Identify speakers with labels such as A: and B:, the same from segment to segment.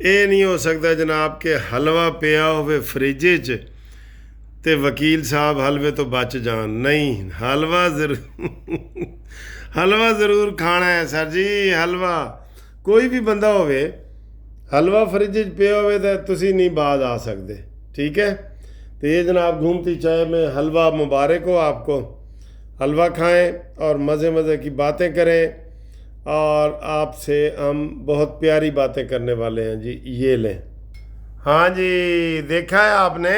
A: ਇਹ ਨਹੀਂ ਹੋ ਸਕਦਾ ਜਨਾਬ ਕਿ ਹਲਵਾ ਪਿਆ ਹੋਵੇ ਫਰਿੱਜ 'ਚ ਤੇ ਵਕੀਲ ਸਾਹਿਬ ਹਲਵੇ ਤੋਂ ਬਚ ਜਾਣ। ਨਹੀਂ, ਹਲਵਾ ਜ਼ਰੂਰ ਖਾਣਾ ਹੈ ਸਰ ਜੀ। ਹਲਵਾ ਕੋਈ ਵੀ ਬੰਦਾ ਹੋਵੇ, ਹਲਵਾ ਫਰਿੱਜ 'ਚ ਪਿਆ ਹੋਵੇ ਤਾਂ ਤੁਸੀਂ ਨਹੀਂ ਬਾਜ਼ ਆ ਸਕਦੇ। ٹھیک ہے، تو یہ جناب گھومتی چائے میں حلوہ مبارک ہو آپ کو۔ حلوہ کھائیں اور مزے مزے کی باتیں کریں، اور آپ سے ہم بہت پیاری باتیں کرنے والے ہیں جی۔ یہ لیں۔ ہاں جی، دیکھا ہے آپ نے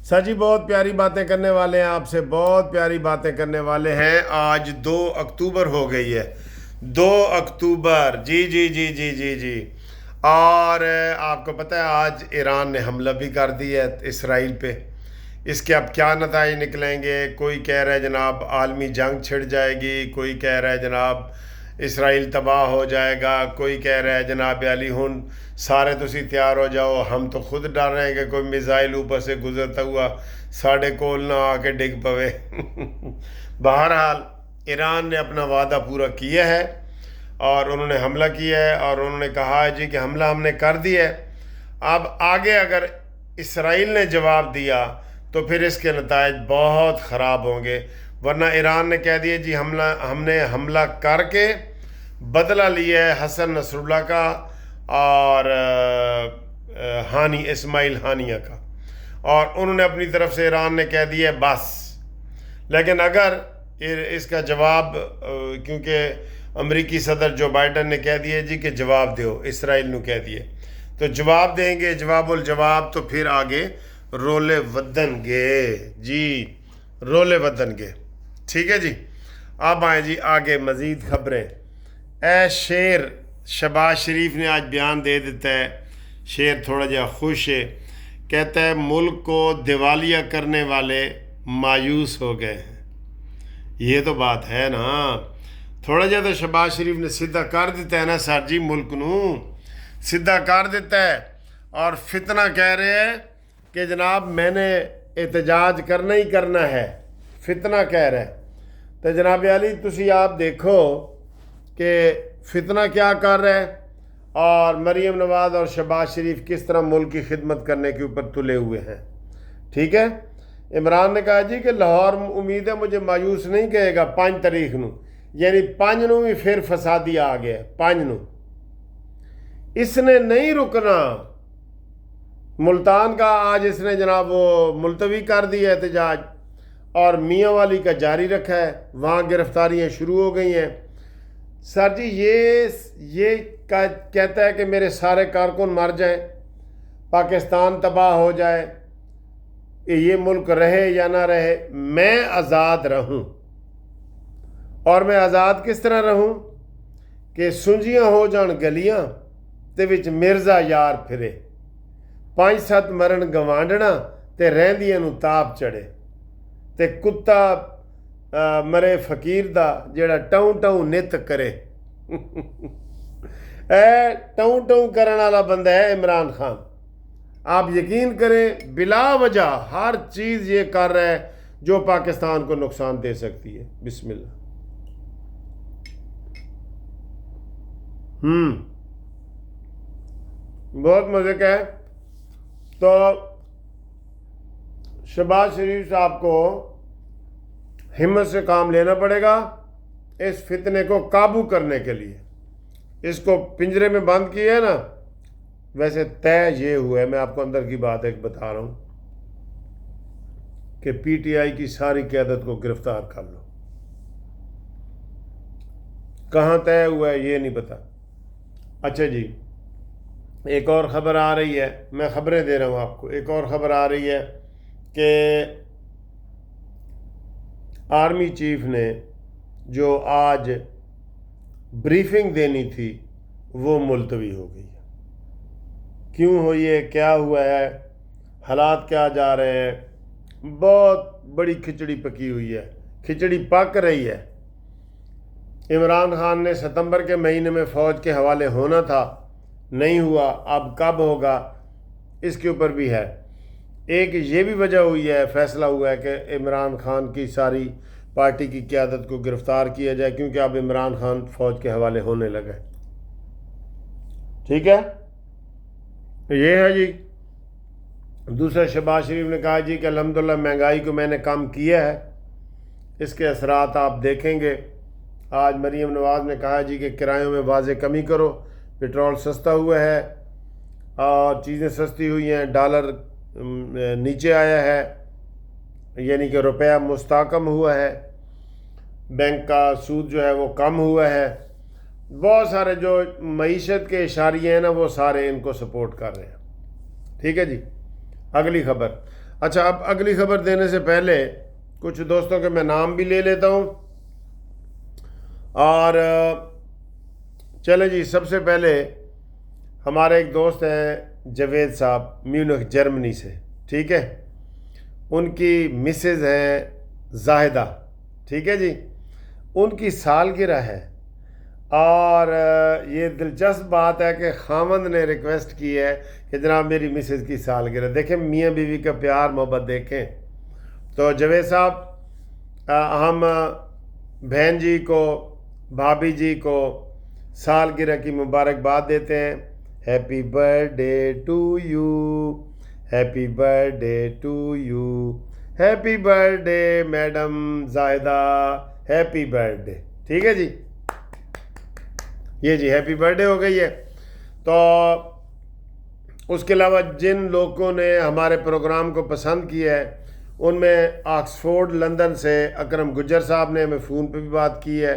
A: سر جی، بہت پیاری باتیں کرنے والے ہیں آپ سے، بہت پیاری باتیں کرنے والے ہیں۔ آج 2 اکتوبر ہو گئی ہے، 2 اکتوبر، جی جی جی جی جی جی۔ اور آپ کو پتہ ہے آج ایران نے حملہ بھی کر دیا ہے اسرائیل پہ۔ اس کے اب کیا نتائج نکلیں گے؟ کوئی کہہ رہا ہے جناب عالمی جنگ چھڑ جائے گی، کوئی کہہ رہا ہے جناب اسرائیل تباہ ہو جائے گا، کوئی کہہ رہا ہے جناب علی ہن سارے تسی تیار ہو جاؤ، ہم تو خود ڈر رہے ہیں کہ کوئی میزائل اوپر سے گزرتا ہوا ساڑھے کول نہ آ کے ڈگ پوے۔ بہرحال ایران نے اپنا وعدہ پورا کیا ہے اور انہوں نے حملہ کیا ہے، اور انہوں نے کہا ہے جی کہ حملہ ہم نے کر دیا ہے۔ اب آگے اگر اسرائیل نے جواب دیا تو پھر اس کے نتائج بہت خراب ہوں گے، ورنہ ایران نے کہہ دیا جی ہم نے حملہ کر کے بدلہ لیا ہے حسن نصر اللہ کا اور اسماعیل ہانیہ کا، اور انہوں نے اپنی طرف سے ایران نے کہہ دیا ہے بس۔ لیکن اگر اس کا جواب، کیونکہ امریکی صدر جو بائیڈن نے کہہ دیا جی کہ جواب دیو، اسرائیل نے کہہ دیے تو جواب دیں گے، جواب الجواب، تو پھر آگے رولے ودن گے جی، رولے ودن گے۔ ٹھیک ہے جی، اب آئیں جی آگے مزید خبریں۔ اے شیر، شہباز شریف نے آج بیان دے دیتا ہے، شیر تھوڑا جہا خوش ہے، کہتا ہے ملک کو دیوالیہ کرنے والے مایوس ہو گئے ہیں۔ یہ تو بات ہے نا، تھوڑا جہا تو شہباز شریف نے سیدھا کر دیتا ہے نا سر جی، ملک نو سیدھا کر دیتا ہے، اور فتنہ کہہ رہے ہیں کہ جناب میں نے احتجاج کرنا ہی کرنا ہے، فتنہ کہہ رہے ہیں۔ تو جناب علی تسی آپ دیکھو کہ فتنہ کیا کر رہے ہیں، اور مریم نواز اور شہباز شریف کس طرح ملک کی خدمت کرنے کے اوپر تلے ہوئے ہیں۔ ٹھیک ہے، عمران نے کہا جی کہ لاہور امید ہے مجھے مایوس نہیں کہے گا 5 تاریخ نو، یعنی 5 نو بھی پھر فسادی آ گیا، 5 نو اس نے نہیں رکنا۔ ملتان کا آج اس نے جناب وہ ملتوی کر دیا احتجاج، اور میاں والی کا جاری رکھا ہے، وہاں گرفتاریاں شروع ہو گئی ہیں۔ سر جی یہ کہتا ہے کہ میرے سارے کارکن مر جائیں، پاکستان تباہ ہو جائے، کہ یہ ملک رہے یا نہ رہے، میں آزاد رہوں۔ اور میں آزاد کس طرح رہوں کہ سنجیاں ہو جان گلیاں تے وچ مرزا یار پھرے، 5-7 مرن گوانڈنا تے رہندیاں نو تاپ چڑھے، تے کتا مرے فقیر دا جیڑا ٹاؤں ٹاؤں نت کرے۔ اے ٹاؤں ٹاؤں کرنے والا بندہ ہے عمران خان۔ آپ یقین کریں بلا وجہ ہر چیز یہ کر رہا ہے جو پاکستان کو نقصان دے سکتی ہے۔ بسم اللہ۔ بہت مزے کا ہے۔ تو شہباز شریف صاحب کو ہمت سے کام لینا پڑے گا اس فتنے کو قابو کرنے کے لیے۔ اس کو پنجرے میں بند کیا ہے نا، ویسے طے یہ ہوا ہے، میں آپ کو اندر کی بات ایک بتا رہا ہوں کہ پی ٹی آئی کی ساری قیادت کو گرفتار کر لو۔ کہاں طے ہوا ہے یہ نہیں پتا۔ اچھا جی، ایک اور خبر آ رہی ہے، میں خبریں دے رہا ہوں آپ کو۔ ایک اور خبر آ رہی ہے کہ آرمی چیف نے جو آج بریفنگ دینی تھی وہ ملتوی ہو گئی ہے۔ کیوں ہوئی ہے، کیا ہوا ہے، حالات کیا جا رہے ہیں؟ بہت بڑی کھچڑی پکی ہوئی ہے، کھچڑی پک رہی ہے۔ عمران خان نے ستمبر کے مہینے میں فوج کے حوالے ہونا تھا، نہیں ہوا، اب کب ہوگا اس کے اوپر بھی ہے۔ ایک یہ بھی وجہ ہوئی ہے، فیصلہ ہوا ہے کہ عمران خان کی ساری پارٹی کی قیادت کو گرفتار کیا جائے، کیونکہ اب عمران خان فوج کے حوالے ہونے لگا ہے۔ ٹھیک ہے، یہ ہے جی۔ دوسرا، شہباز شریف نے کہا جی کہ الحمدللہ مہنگائی کو میں نے کم کیا ہے، اس کے اثرات آپ دیکھیں گے۔ آج مریم نواز نے کہا جی کہ کرایوں میں واضح کمی کرو، پٹرول سستا ہوا ہے اور چیزیں سستی ہوئی ہیں، ڈالر نیچے آیا ہے، یعنی کہ روپیہ مستحکم ہوا ہے، بینک کا سود جو ہے وہ کم ہوا ہے۔ بہت سارے جو معیشت کے اشاریے ہیں نا، وہ سارے ان کو سپورٹ کر رہے ہیں۔ ٹھیک ہے جی، اگلی خبر۔ اچھا، اب اگلی خبر دینے سے پہلے کچھ دوستوں کے میں نام بھی لے لیتا ہوں، اور چلے جی، سب سے پہلے ہمارے ایک دوست ہیں جاوید صاحب، میونخ جرمنی سے۔ ٹھیک ہے، ان کی مسز ہیں زاہدہ۔ ٹھیک ہے جی، ان کی سالگرہ ہے، اور یہ دلچسپ بات ہے کہ خاوند نے ریکویسٹ کی ہے کہ جناب میری مسز کی سالگرہ، دیکھیں میاں بیوی کا پیار محبت دیکھیں۔ تو جاوید صاحب، ہم بہن جی کو، بھابھی جی کو سالگرہ کی مبارکباد دیتے ہیں۔ Happy birthday to you, happy birthday to you, happy birthday madam Zahida, happy birthday. ٹھیک ہے جی، یہ جی ہیپی برتھ ڈے ہو گئی ہے۔ تو اس کے علاوہ جن لوگوں نے ہمارے پروگرام کو پسند کیا ہے، ان میں آکسفورڈ لندن سے اکرم گجر صاحب نے ہمیں فون پہ بھی بات کی ہے،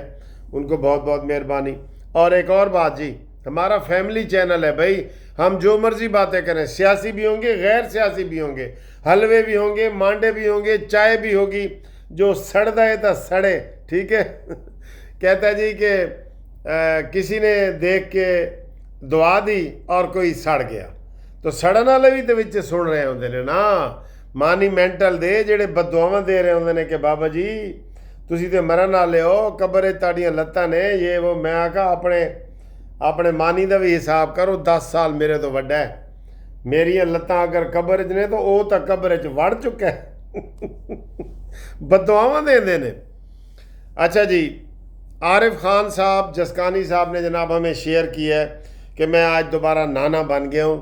A: ان کو بہت بہت مہربانی۔ اور ایک اور بات جی، ہمارا فیملی چینل ہے بھائی، ہم جو مرضی باتیں کریں، سیاسی بھی ہوں گے، غیر سیاسی بھی ہوں گے، حلوے بھی ہوں گے، مانڈے بھی ہوں گے، چائے بھی ہوگی، جو سڑتا ہے تو سڑے۔ ٹھیک ہے، کہتا ہے جی کہ کسی نے دیکھ کے دعا دی اور کوئی سڑ گیا، تو سڑن والے بھی تو وچ سن رہے ہوندے نے نا، مانی مینٹل دے جڑے بددعاواں دے رہے ہوندے نے کہ بابا جی تسی تے مرن والے ہو، قبر تاڑیاں لتاں نے، یہ وہ۔ میں آکھا اپنے مانی دا بھی حساب کرو، 10 سال میرے تو وڈا ہے، میریاں لتاں اگر قبر چ نے تو او تا قبر چ وڑ چکا ہے۔ بددعاواں دیندے نے۔ اچھا جی، عارف خان صاحب جسکانی صاحب نے جناب ہمیں شیئر کیا ہے کہ میں آج دوبارہ نانا بن گیا ہوں،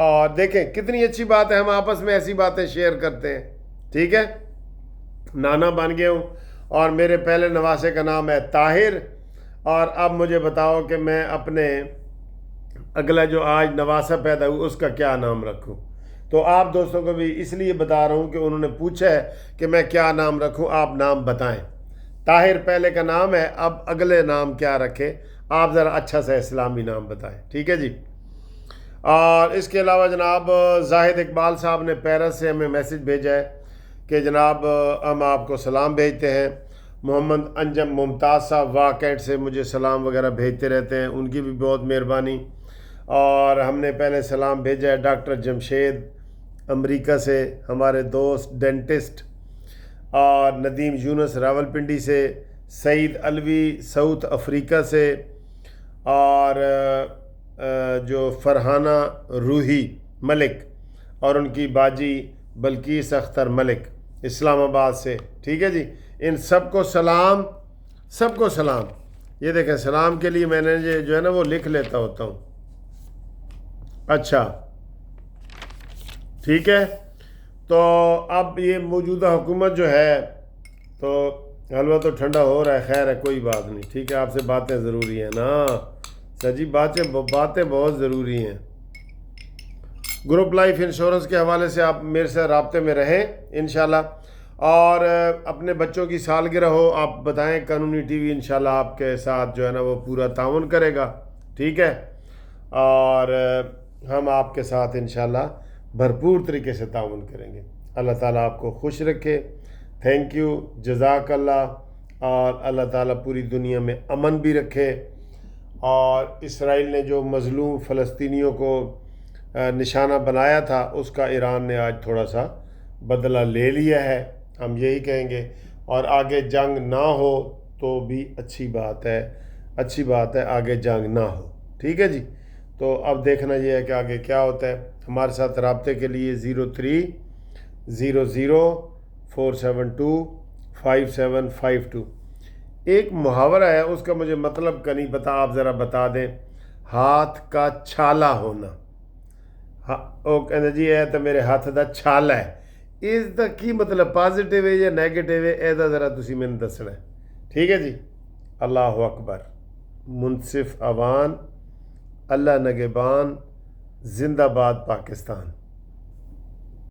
A: اور دیکھیں کتنی اچھی بات ہے، ہم آپس میں ایسی باتیں شیئر کرتے ہیں۔ ٹھیک ہے، نانا بن گیا ہوں، اور میرے پہلے نواسے کا نام ہے طاہر، اور اب مجھے بتاؤ کہ میں اپنے اگلا جو آج نواسہ پیدا ہوا اس کا کیا نام رکھوں۔ تو آپ دوستوں کو بھی اس لیے بتا رہا ہوں کہ انہوں نے پوچھا ہے کہ میں کیا نام رکھوں، آپ نام بتائیں۔ طاہر پہلے کا نام ہے، اب اگلے نام کیا رکھے، آپ ذرا اچھا سا اسلامی نام بتائیں۔ ٹھیک ہے جی۔ اور اس کے علاوہ جناب زاہد اقبال صاحب نے پیرس سے ہمیں میسج بھیجا ہے کہ جناب ہم آپ کو سلام بھیجتے ہیں۔ محمد انجم ممتاز صاحب واکینٹ سے مجھے سلام وغیرہ بھیجتے رہتے ہیں، ان کی بھی بہت مہربانی۔ اور ہم نے پہلے سلام بھیجا ہے ڈاکٹر جمشید امریکہ سے، ہمارے دوست ڈینٹسٹ، اور ندیم یونس راولپنڈی سے، سعید علوی ساؤتھ افریقہ سے، اور جو فرحانہ روحی ملک اور ان کی باجی بلقیس اختر ملک اسلام آباد سے۔ ٹھیک ہے جی، ان سب کو سلام، سب کو سلام۔ یہ دیکھیں سلام کے لیے میں نے جو ہے نا وہ لکھ لیتا ہوتا ہوں۔ اچھا ٹھیک ہے، تو اب یہ موجودہ حکومت جو ہے، تو حلوہ تو ٹھنڈا ہو رہا ہے، خیر ہے کوئی بات نہیں۔ ٹھیک ہے، آپ سے باتیں ضروری ہیں نا سر جی، باتیں بہت ضروری ہیں۔ گروپ لائف انشورنس کے حوالے سے آپ میرے سے رابطے میں رہیں انشاءاللہ، اور اپنے بچوں کی سالگرہ ہو آپ بتائیں، قانونی ٹی وی انشاءاللہ آپ کے ساتھ جو ہے نا وہ پورا تعاون کرے گا۔ ٹھیک ہے، اور ہم آپ کے ساتھ انشاءاللہ بھرپور طریقے سے تعاون کریں گے۔ اللہ تعالیٰ آپ کو خوش رکھے، تھینک یو، جزاک اللہ، اور اللہ تعالیٰ پوری دنیا میں امن بھی رکھے۔ اور اسرائیل نے جو مظلوم فلسطینیوں کو نشانہ بنایا تھا، اس کا ایران نے آج تھوڑا سا بدلہ لے لیا ہے، ہم یہی کہیں گے۔ اور آگے جنگ نہ ہو تو بھی اچھی بات ہے، اچھی بات ہے آگے جنگ نہ ہو۔ ٹھیک ہے جی، تو اب دیکھنا یہ ہے کہ آگے کیا ہوتا ہے۔ ہمارے ساتھ رابطے کے لیے 0300 472 5752۔ ایک محاورہ ہے، اس کا مجھے مطلب کا نہیں پتا، آپ ذرا بتا دیں۔ ہاتھ کا چھالا ہونا، وہ کہنا جی اے تو میرے ہاتھ دا چھالا ہے، اس دا کی مطلب پازیٹیو ہے یا نیگیٹیو ہے، اے دا ذرا تسی میں دسنا ہے۔ ٹھیک ہے جی۔ اللہ اکبر۔ منصف اوان، اللہ نگہبان، زندہ باد پاکستان۔